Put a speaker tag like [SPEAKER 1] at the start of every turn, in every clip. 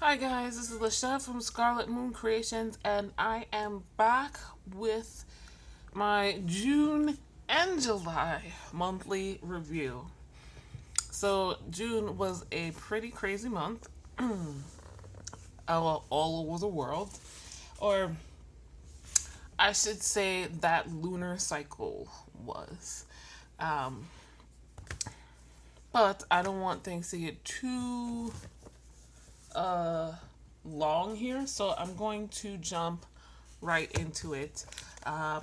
[SPEAKER 1] Hi guys, this is Lachelle from Scarlet Moon Creations, and I am back with my June and July monthly review. So June was a pretty crazy month all over the world, or I should say that lunar cycle was. Um, but I don't want things to get too uh, long here, so I'm going to jump right into it.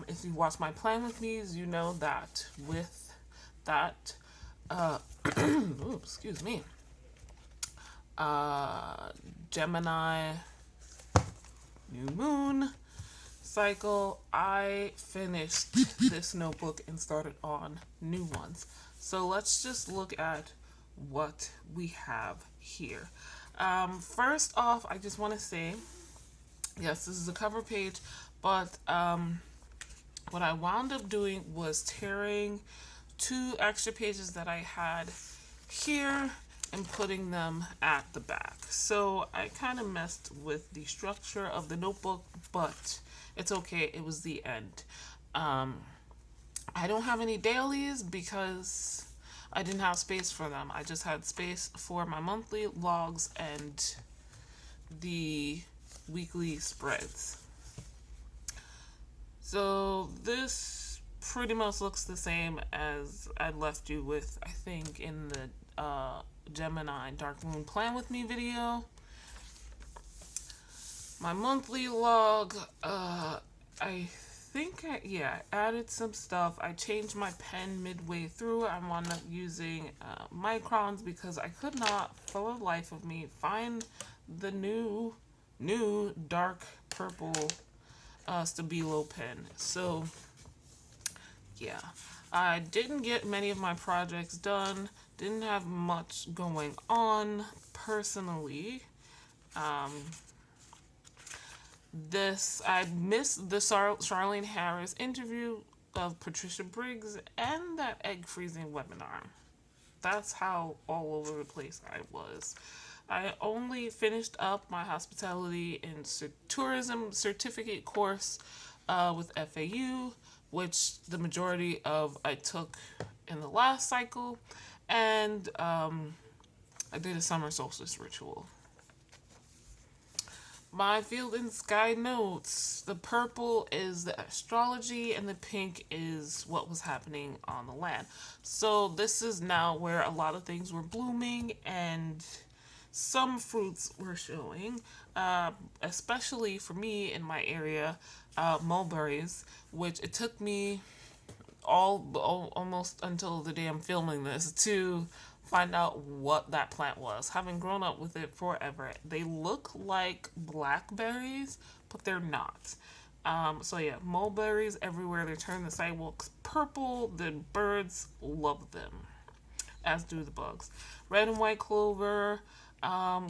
[SPEAKER 1] If you watch my plan with me, you know that with that, ooh, excuse me, uh, Gemini new moon cycle, I finished this notebook and started on new ones. So let's just look at what we have here. First off, I just want to say, yes, this is a cover page, but what I wound up doing was tearing two extra pages that I had here and putting them at the back. So I kind of messed with the structure of the notebook, but it's okay. It was the end. Um, I don't have any dailies because I didn't have space for them. I just had space for my monthly logs and the weekly spreads. So this pretty much looks the same as I left you with, I think, in the Gemini Dark Moon Plan With Me video. My monthly log, I think, I added some stuff. I changed my pen midway through. I wound up using microns because I could not, for the life of me, find the new dark purple Stabilo pen. So, yeah. I didn't get many of my projects done. Didn't have much going on personally. Um, I missed the Charlene Harris interview of Patricia Briggs and that egg freezing webinar. That's how all over the place I was. I only finished up my hospitality and tourism certificate course with FAU, which the majority of I took in the last cycle, and I did a summer solstice ritual. My field and sky notes. The purple is the astrology and the pink is what was happening on the land. So this is now where a lot of things were blooming and some fruits were showing, especially for me in my area, mulberries, which it took me almost until the day I'm filming this to find out what that plant was. Having grown up with it forever, they look like blackberries, but they're not. So yeah, mulberries everywhere. They turn the sidewalks purple. The birds love them, as do the bugs. Red and white clover.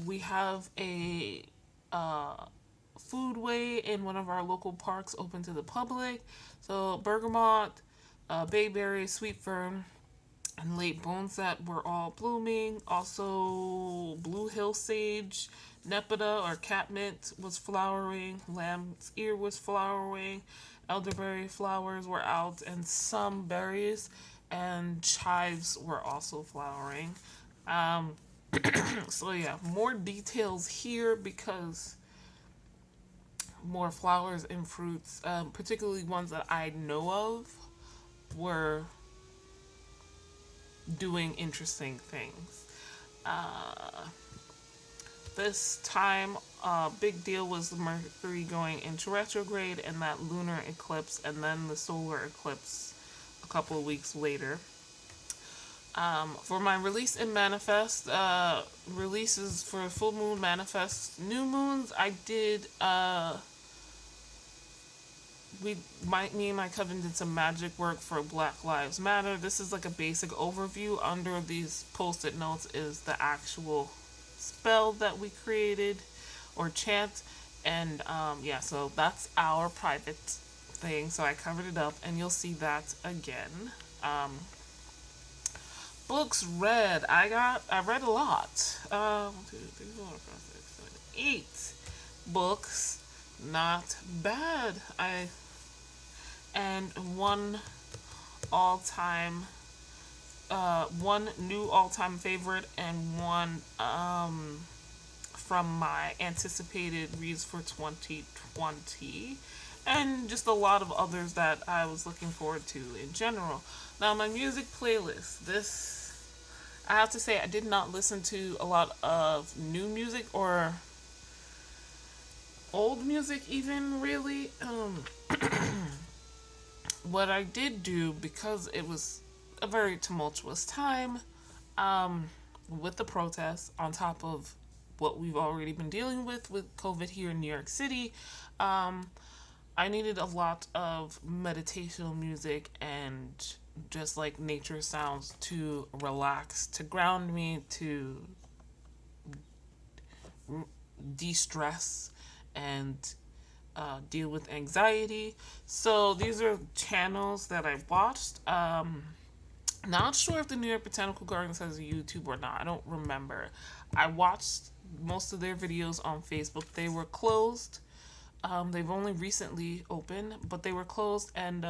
[SPEAKER 1] We have a foodway in one of our local parks open to the public. So bergamot, bayberry, sweet fern, and late boneset were all blooming. Also, blue hill sage, nepeta or catmint was flowering. Lamb's ear was flowering. Elderberry flowers were out, and some berries and chives were also flowering. So yeah, more details here because more flowers and fruits, particularly ones that I know of, were doing interesting things. This time, big deal was Mercury going into retrograde and that lunar eclipse, and then the solar eclipse a couple of weeks later. For my release and manifest, releases for full moon, manifest, new moons, I did, me and my coven did some magic work for Black Lives Matter. This is like a basic overview. Under these post-it notes is the actual spell that we created or chant. And yeah, so that's our private thing. So I covered it up and you'll see that again. Books read. I read a lot. 1, 2, 3, 4, 5, 6, 7. 8 books. Not bad. And all-time one new all-time favorite and one from my anticipated reads for 2020, and just a lot of others that I was looking forward to in general. Now, my music playlist. I have to say, I did not listen to a lot of new music or old music, even really. What I did do, because it was a very tumultuous time with the protests, on top of what we've already been dealing with COVID here in New York City, I needed a lot of meditational music and just like nature sounds to relax, to ground me, to de-stress and deal with anxiety. So these are channels that I watched. Not sure if the New York Botanical Gardens has a YouTube or not. I don't remember. I watched most of their videos on Facebook. They were closed. They've only recently opened, but they were closed, and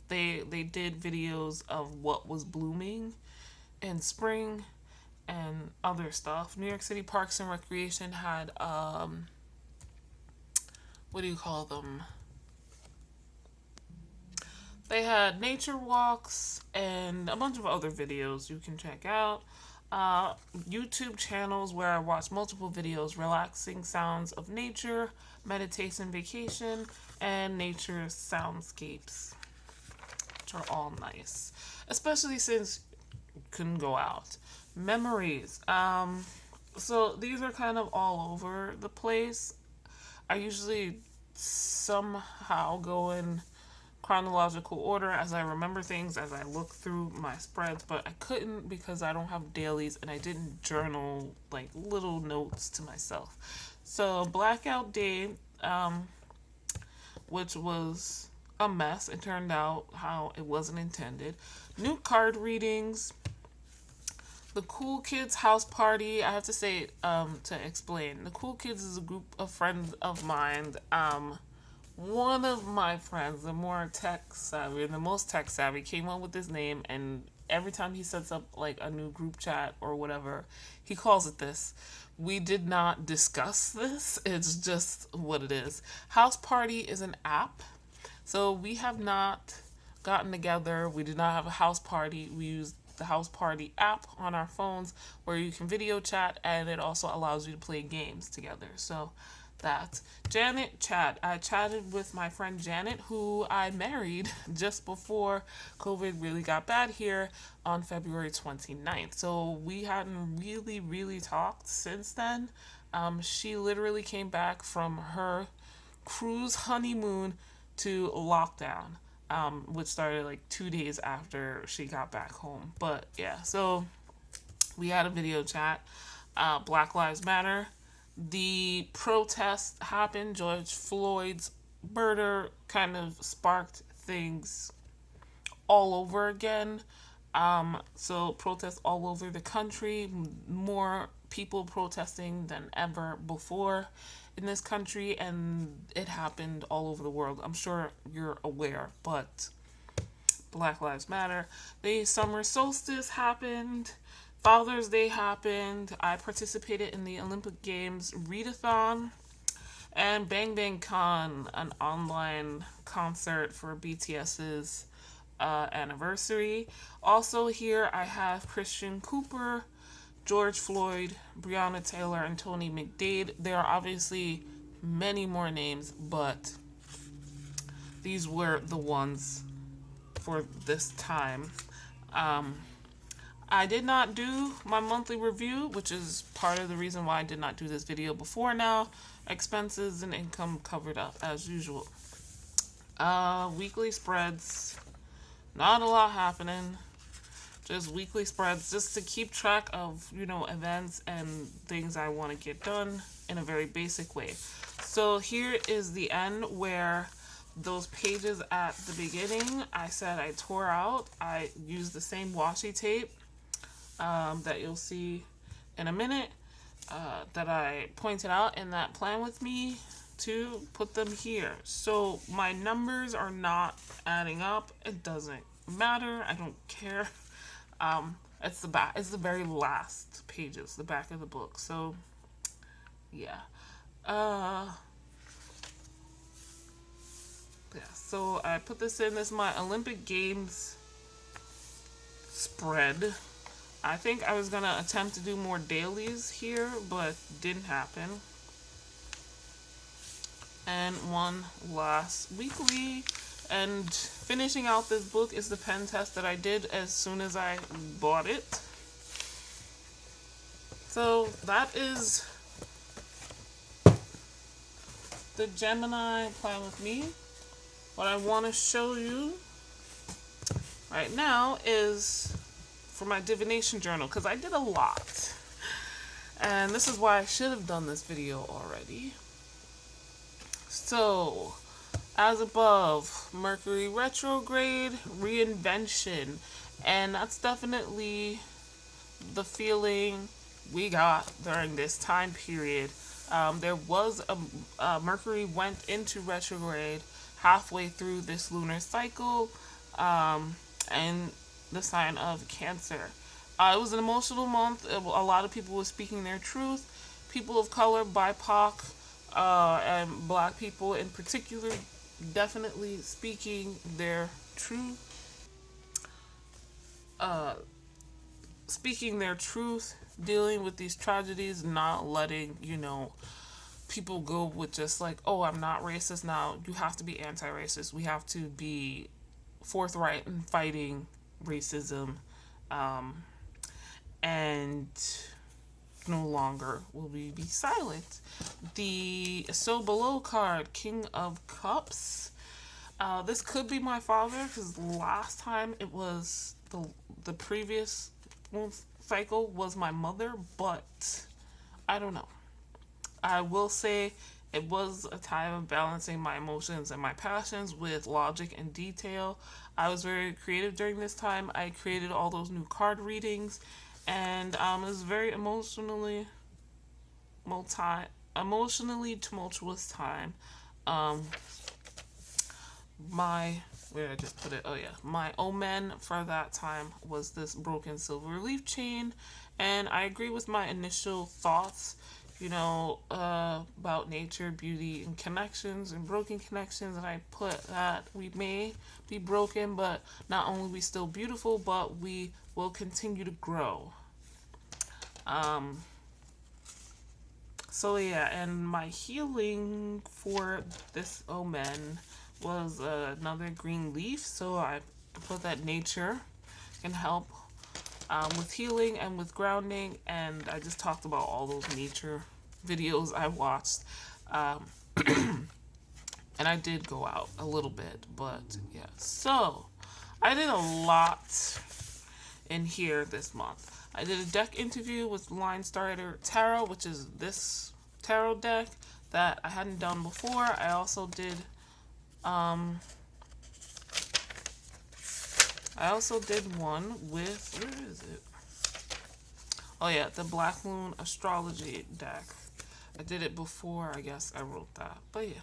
[SPEAKER 1] they did videos of what was blooming in spring and other stuff. New York City Parks and Recreation had what do you call them? They had nature walks and a bunch of other videos you can check out. YouTube channels where I watch multiple videos: relaxing sounds of nature, meditation vacation, and nature soundscapes, which are all nice, especially since you couldn't go out. Memories. So these are kind of all over the place. I usually somehow go in chronological order as I remember things, as I look through my spreads, but I couldn't because I don't have dailies and I didn't journal like little notes to myself. So Blackout Day, which was a mess. It turned out how it wasn't intended. New card readings. The Cool Kids House Party. I have to say, to explain, the Cool Kids is a group of friends of mine. One of my friends, the more tech savvy, the most tech savvy, came up with this name, and every time he sets up like a new group chat or whatever, he calls it this. We did not discuss this. It's just what it is. House Party is an app. So we have not gotten together. We did not have a house party. We used the House Party app on our phones where you can video chat, and it also allows you to play games together. So that. Janet chat. I chatted with my friend Janet, who I married just before COVID really got bad here on February 29th. So we hadn't really talked since then. She literally came back from her cruise honeymoon to lockdown, which started like 2 days after she got back home. But yeah, so we had a video chat. Black Lives Matter. The protest happened. George Floyd's murder kind of sparked things all over again. So protests all over the country. More people protesting than ever before in this country, and it happened all over the world. I'm sure you're aware, but Black Lives Matter. The summer solstice happened. Father's Day happened. I participated in the Olympic Games readathon. And Bang Bang Con, an online concert for BTS's anniversary. Also here I have Christian Cooper, George Floyd, Breonna Taylor, and Tony McDade. There are obviously many more names, but these were the ones for this time. I did not do my monthly review, which is part of the reason why I did not do this video before now. Expenses and income covered up as usual. Weekly spreads. Not a lot happening. Just weekly spreads just to keep track of, events and things I want to get done in a very basic way. So here is the end where those pages at the beginning I said I tore out. I used the same washi tape that you'll see in a minute. that I pointed out in that plan with me to put them here. So my numbers are not adding up. It doesn't matter. I don't care. It's the back. It's the very last pages, the back of the book. So yeah. Uh, yeah. So I put this in. This is my Olympic Games spread. I think I was gonna attempt to do more dailies here, but didn't happen. And one last weekly. And finishing out this book is the pen test that I did as soon as I bought it. So that is the Gemini plan with me. What I want to show you right now is for my divination journal, because I did a lot. And this is why I should have done this video already. So, as above, Mercury retrograde, reinvention. And that's definitely the feeling we got during this time period. There was Mercury went into retrograde halfway through this lunar cycle, and the sign of Cancer. It was an emotional month. A lot of people were speaking their truth. People of color, BIPOC, and Black people in particular, definitely speaking their truth. Uh, Speaking their truth, dealing with these tragedies, not letting, people go with just like, oh, I'm not racist now. You have to be anti-racist. We have to be forthright in fighting racism. And no longer will we be silent. The So Below card, King of Cups. This could be my father, because last time it was the previous cycle was my mother, but I don't know. I will say it was a time of balancing my emotions and my passions with logic and detail. I was very creative during this time. I created all those new card readings, and it was very emotionally tumultuous time. Um, my where did I just put it? Oh yeah, my omen for that time was this broken silver leaf chain, and I agree with my initial thoughts. About nature, beauty, and connections, and broken connections. And I put that we may be broken, but not only we still beautiful, but we will continue to grow. So yeah, and my healing for this omen was another green leaf. So I put that nature can help with healing and with grounding, and I just talked about all those nature videos I watched. And I did go out a little bit, but yeah. So I did a lot in here this month. I did a deck interview with Line Starter Tarot, which is this tarot deck that I hadn't done before. I also did one with, where is it? Oh yeah, the Black Moon Astrology deck. I did it before, I guess I wrote that. But yeah.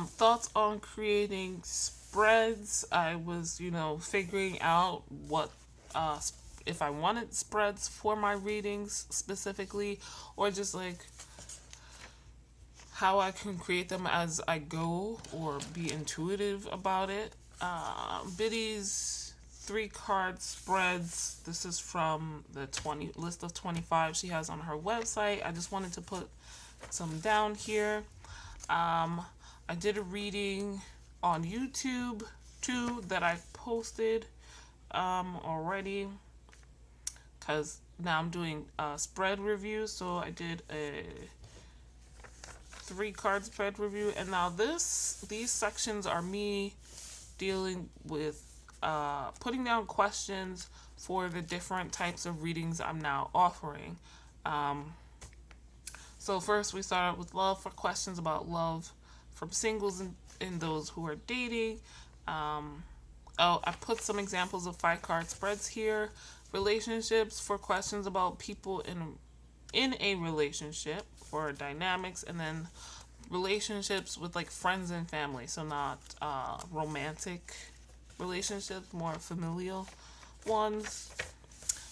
[SPEAKER 1] Thoughts on creating spreads. I was, figuring out what, if I wanted spreads for my readings specifically, or just like how I can create them as I go or be intuitive about it. Biddy's 3-card spreads. This is from the list of 25 she has on her website. I just wanted to put some down here. I did a reading on YouTube too that I posted already, because now I'm doing spread reviews. So I did a 3-card spread review, and now these sections are me dealing with putting down questions for the different types of readings I'm now offering. So first we started with love, for questions about love from singles and those who are dating, Oh, I put some examples of 5 card spreads here. Relationships for questions about people in a relationship or dynamics, and then relationships with like friends and family. So not romantic relationships, more familial ones.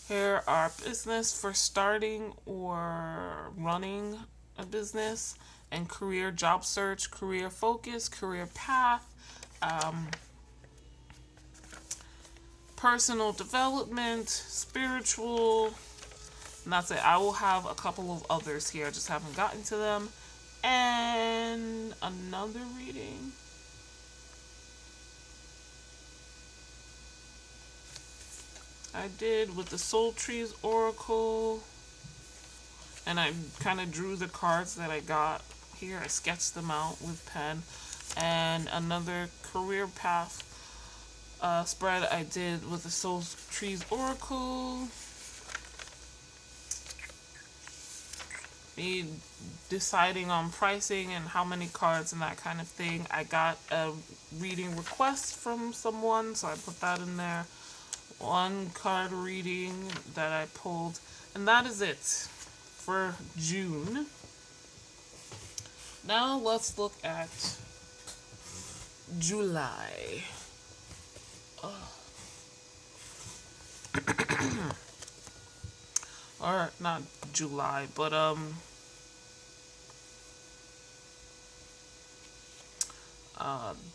[SPEAKER 1] Here are business for starting or running a business, and career, job search, career focus, career path, um, personal development, spiritual. And that's it. I will have a couple of others here. I just haven't gotten to them. And another reading. I did with the Soul Trees Oracle. And I kind of drew the cards that I got here. I sketched them out with pen. And another career path spread I did with the Soul Trees Oracle. Me deciding on pricing and how many cards and that kind of thing. I got a reading request from someone, so I put that in there. 1 card reading that I pulled. And that is it for June. Now let's look at July. Or not July, but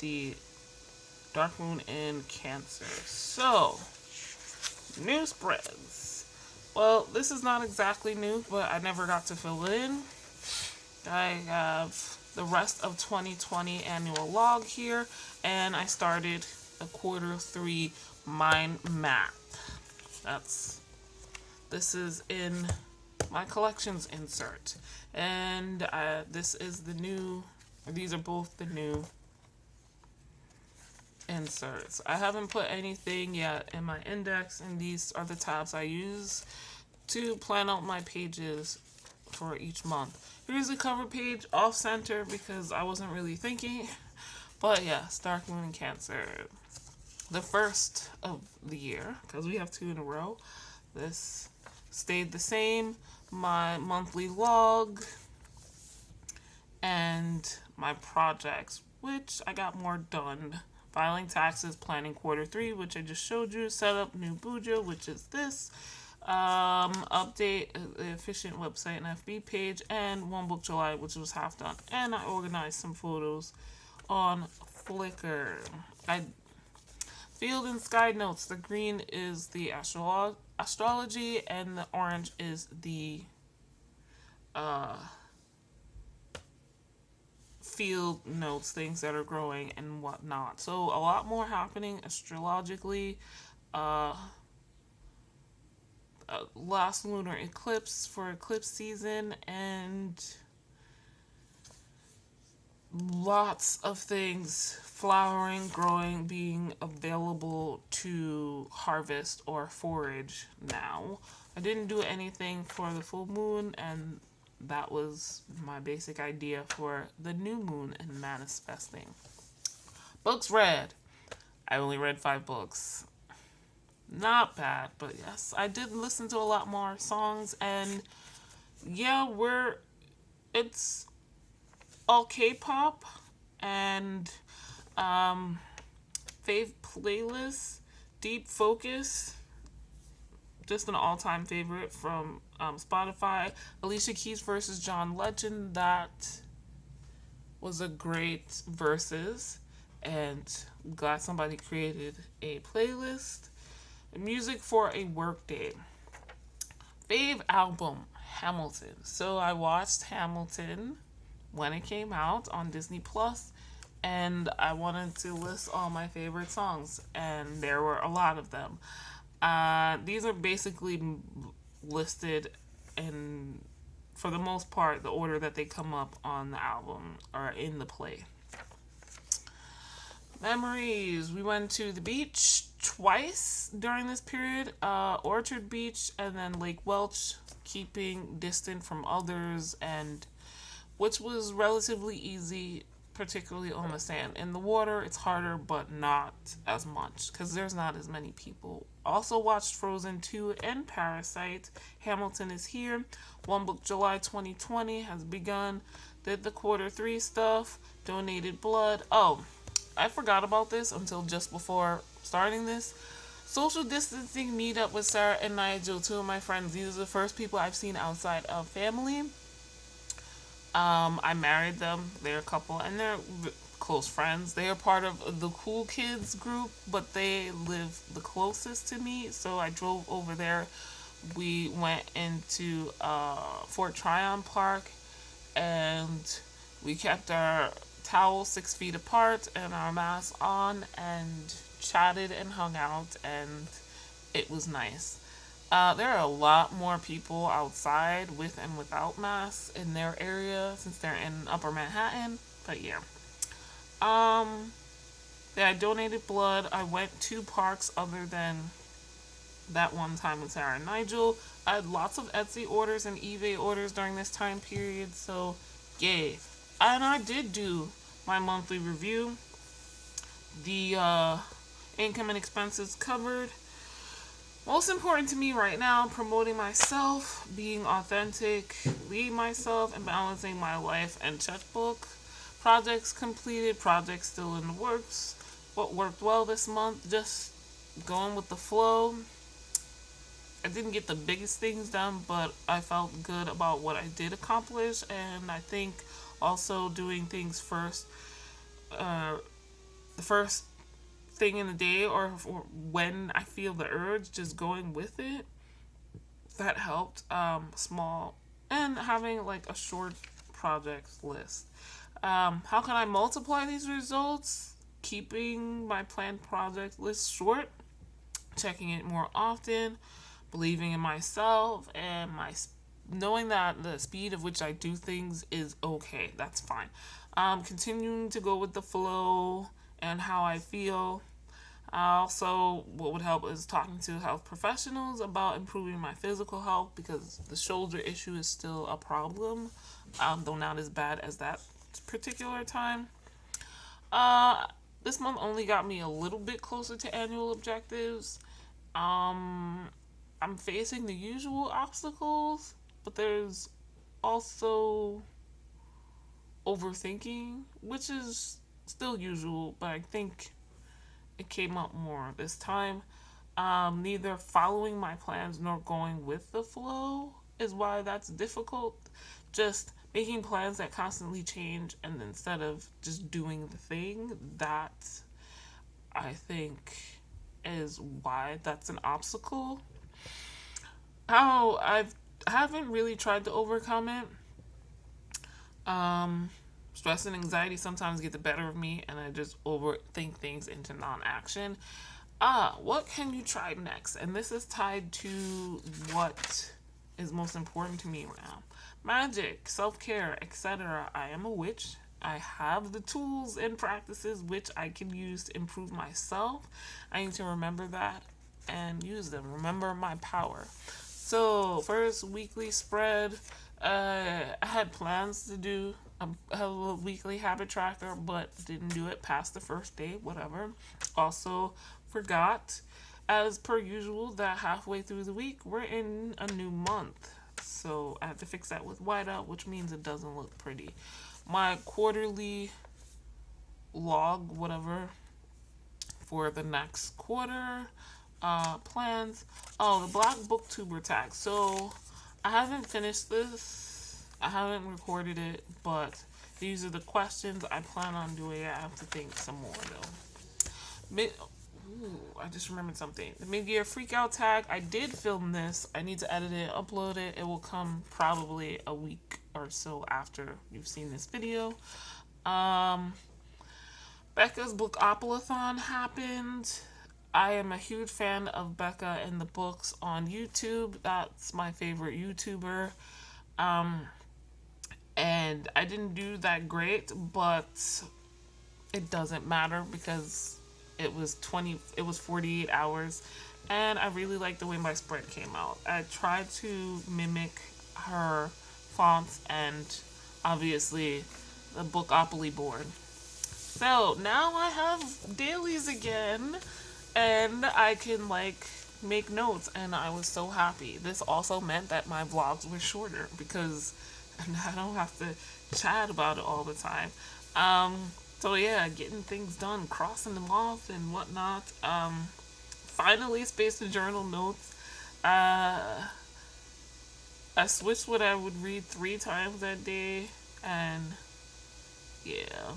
[SPEAKER 1] the Dark Moon in Cancer. So, new spreads. Well, this is not exactly new, but I never got to fill it in. I have the rest of 2020 annual log here, and I started a Q3 mind map. This is in my collections insert, and this is the new. These are both the new inserts. I haven't put anything yet in my index, and these are the tabs I use to plan out my pages for each month. Here's the cover page off center because I wasn't really thinking, but yes, Dark Moon in Cancer, the first of the year, because we have 2 in a row. This stayed the same. My monthly log and my projects, which I got more done. Filing taxes, planning Q3, which I just showed you. Set up new Bujo, which is this. Update the efficient website and FB page, and One Book July, which was half done. And I organized some photos on Flickr. I Field and Sky Notes. The green is the astrology, and the orange is the field notes, things that are growing and whatnot. So a lot more happening astrologically. Last lunar eclipse for eclipse season, and lots of things flowering, growing, being available to harvest or forage now. I didn't do anything for the full moon, and that was my basic idea for the new moon and manifesting. Books read. I only read 5 books. Not bad, but yes, I did listen to a lot more songs, and yeah, it's all K-pop, and fave playlist, Deep Focus, just an all-time favorite from Spotify. Alicia Keys versus John Legend, that was a great versus, and I'm glad somebody created a playlist. Music for a workday. Fave album, Hamilton. So I watched Hamilton when it came out on Disney Plus, and I wanted to list all my favorite songs, and there were a lot of them. These are basically listed in, for the most part, the order that they come up on the album or in the play. Memories. We went to the beach twice during this period. Orchard Beach and then Lake Welch, keeping distant from others, and which was relatively easy. particularly on the sand. In the water, it's harder, but not as much because there's not as many people. Also watched Frozen 2 and Parasite. Hamilton is here. One Book July 2020 has begun. Did the Q3 stuff. Donated blood. Oh, I forgot about this until just before starting this. Social distancing meetup with Sarah and Nigel, two of my friends. These are the first people I've seen outside of family. I married them. They're a couple, and they're close friends. They are part of the cool kids group, but they live the closest to me. So I drove over there. We went into Fort Tryon Park, and we kept our towels 6 feet apart and our masks on, and chatted and hung out, and it was nice. There are a lot more people outside with and without masks in their area since they're in Upper Manhattan. But yeah. Yeah, I donated blood. I went to parks other than that one time with Sarah and Nigel. I had lots of Etsy orders and eBay orders during this time period. So, yay. And I did do my monthly review. The income and expenses covered. Most important to me right now, promoting myself, being authentic, lead myself, and balancing my life and checkbook. Projects completed, projects still in the works. What worked well this month, just going with the flow. I didn't get the biggest things done, but I felt good about what I did accomplish, and I think also doing things first, the first thing in the day or when I feel the urge, just going with it, that helped. Small, and having like a short projects list. How can I multiply these results? Keeping my planned project list short, checking it more often, believing in myself, and knowing that the speed of which I do things is okay. That's fine. Continuing to go with the flow and how I feel. Also, what would help is talking to health professionals about improving my physical health, because the shoulder issue is still a problem, though not as bad as that particular time. This month only got me a little bit closer to annual objectives. I'm facing the usual obstacles, but there's also overthinking, which is still usual, but I think it came up more this time. Neither following my plans nor going with the flow is why that's difficult. Just making plans that constantly change, and instead of just doing the thing, that I think is why that's an obstacle. How I haven't really tried to overcome it. Stress and anxiety sometimes get the better of me, and I just overthink things into non-action. What can you try next? And this is tied to what is most important to me right now. Magic, self-care, etc. I am a witch. I have the tools and practices which I can use to improve myself. I need to remember that and use them. Remember my power. So, first weekly spread. I had plans to do a weekly habit tracker, but didn't do it past the first day, whatever. Also, forgot, as per usual, that halfway through the week, we're in a new month. So, I have to fix that with whiteout, which means it doesn't look pretty. My quarterly log, whatever, for the next quarter, plans. Oh, the Black Booktuber tag. So, I haven't finished this. I haven't recorded it, but these are the questions I plan on doing. I have to think some more, though. I just remembered something. The mid-year freakout tag. I did film this. I need to edit it, upload it. It will come probably a week or so after you've seen this video. Becca's Bookopoly-thon happened. I am a huge fan of Becca and the books on YouTube. That's my favorite YouTuber. And I didn't do that great, but it doesn't matter because it was 48 hours, and I really liked the way my spread came out. I tried to mimic her fonts and obviously the Bookopoly board. So now I have dailies again, and I can like make notes, and I was so happy. This also meant that my vlogs were shorter because I don't have to chat about it all the time. So yeah, getting things done, crossing them off and whatnot. Finally spaced the journal notes. Uh, I switched what I would read 3 times that day, and yeah,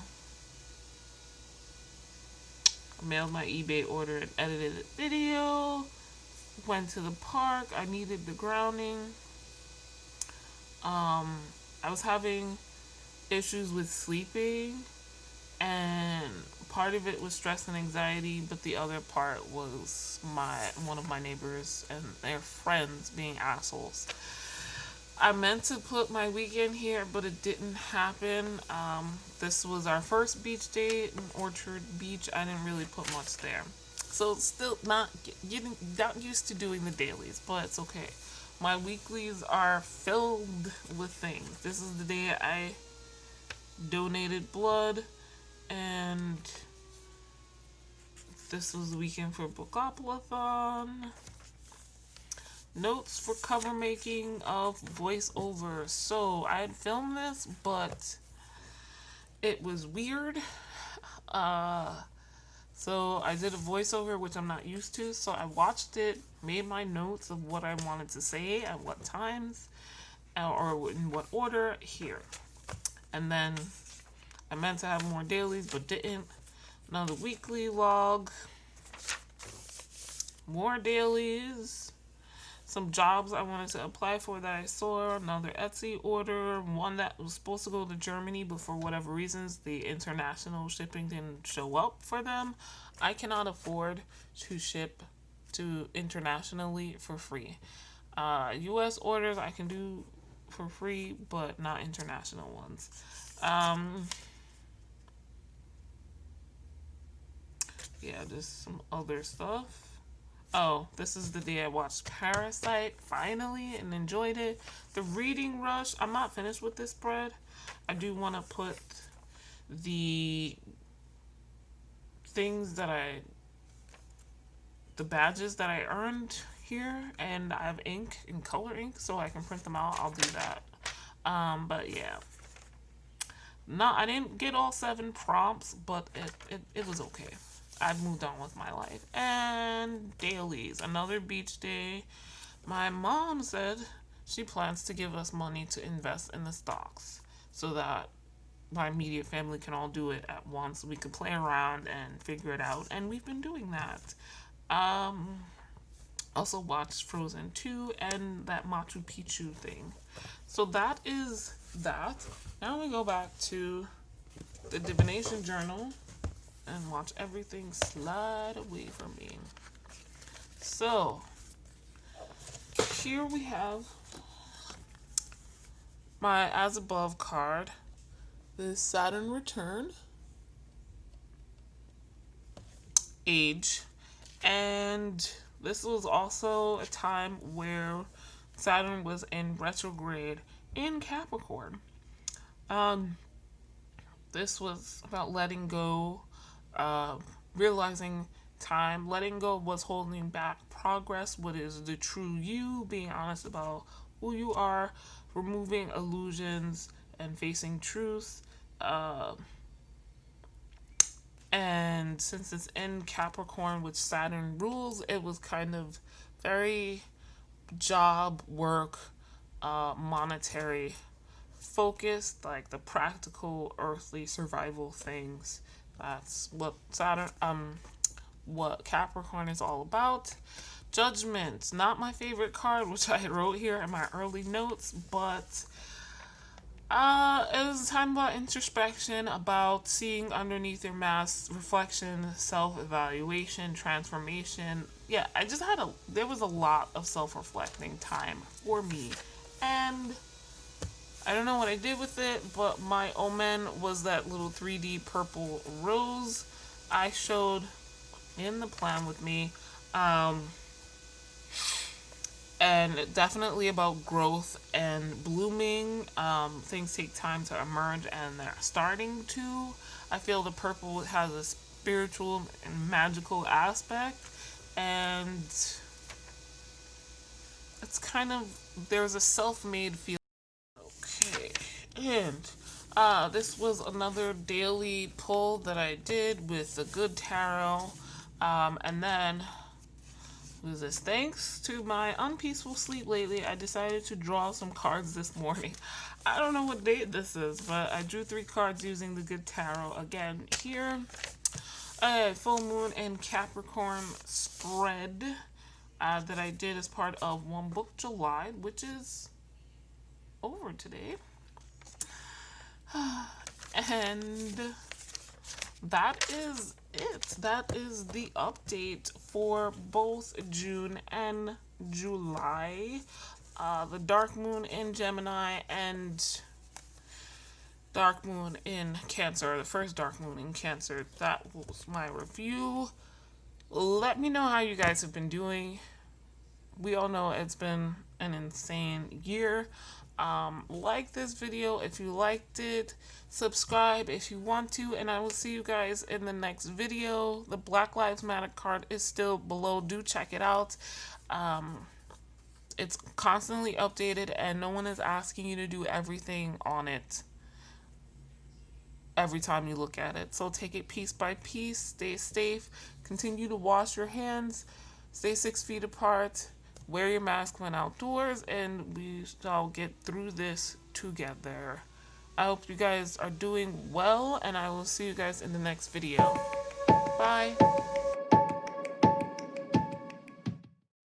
[SPEAKER 1] I mailed my eBay order and edited a video. Went to the park. I needed the grounding. I was having issues with sleeping, and part of it was stress and anxiety, but the other part was one of my neighbors and their friends being assholes. I meant to put my weekend here, but it didn't happen. This was our first beach day in Orchard Beach. I didn't really put much there. So still not getting not used to doing the dailies, but it's okay. My weeklies are filled with things. This is the day I donated blood, and this was the weekend for Bookopoly-thon. Notes for cover making of voiceover. So I had filmed this, but it was weird. So I did a voiceover, which I'm not used to. So I watched it, made my notes of what I wanted to say at what times, or in what order here. And then I meant to have more dailies, but didn't. Another weekly log. More dailies. Some jobs I wanted to apply for that I saw. Another Etsy order. One that was supposed to go to Germany, but for whatever reasons, the international shipping didn't show up for them. I cannot afford to ship to internationally for free. U.S. orders I can do for free, but not international ones. Yeah, just some other stuff. Oh, this is the day I watched Parasite, finally, and enjoyed it. The Reading Rush, I'm not finished with this spread. I do want to put the the badges that I earned here, and I have ink and color ink, so I can print them out. I'll do that. But yeah. I didn't get all 7 prompts, but it was okay. I've moved on with my life. And dailies. Another beach day. My mom said she plans to give us money to invest in the stocks so that my immediate family can all do it at once. We could play around and figure it out. And we've been doing that. Also watched Frozen 2 and that Machu Picchu thing. So that is that. Now we go back to the divination journal and watch everything slide away from me. So, here we have my as above card, the Saturn return, age, and this was also a time where Saturn was in retrograde in Capricorn. This was about letting go, realizing time, letting go of what's holding back progress, what is the true you, being honest about who you are, removing illusions and facing truth. And since it's in Capricorn, which Saturn rules, it was kind of very job, work, monetary focused, like the practical, earthly survival things. That's what what Capricorn is all about. Judgment, not my favorite card, which I wrote here in my early notes, but it was a time about introspection, about seeing underneath your mask, reflection, self-evaluation, transformation. Yeah, there was a lot of self-reflecting time for me. And I don't know what I did with it, but my omen was that little 3D purple rose I showed in the plan with me. And definitely about growth and blooming. Things take time to emerge, and they're starting to. I feel the purple has a spiritual and magical aspect, and it's kind of, there's a self-made feel. Okay, and this was another daily pull that I did with the Good Tarot, and then who's this? Thanks to my unpeaceful sleep lately, I decided to draw some cards this morning. I don't know what date this is, but I drew 3 cards using the Good Tarot. Again, here, a full moon and Capricorn spread that I did as part of One Book July, which is over today. And that is it. That is the update for both June and July. The dark moon in Gemini and dark moon in Cancer, the first dark moon in Cancer. That was my review. Let me know how you guys have been doing. We all know it's been an insane year. Like this video if you liked it, subscribe if you want to, and I will see you guys in the next video. The Black Lives Matter card is still below. Do check it out. It's constantly updated, and no one is asking you to do everything on it every time you look at it. So take it piece by piece. Stay safe. Continue to wash your hands. Stay 6 feet apart. Wear your mask when outdoors, and we shall get through this together. I hope you guys are doing well, and I will see you guys in the next video. Bye.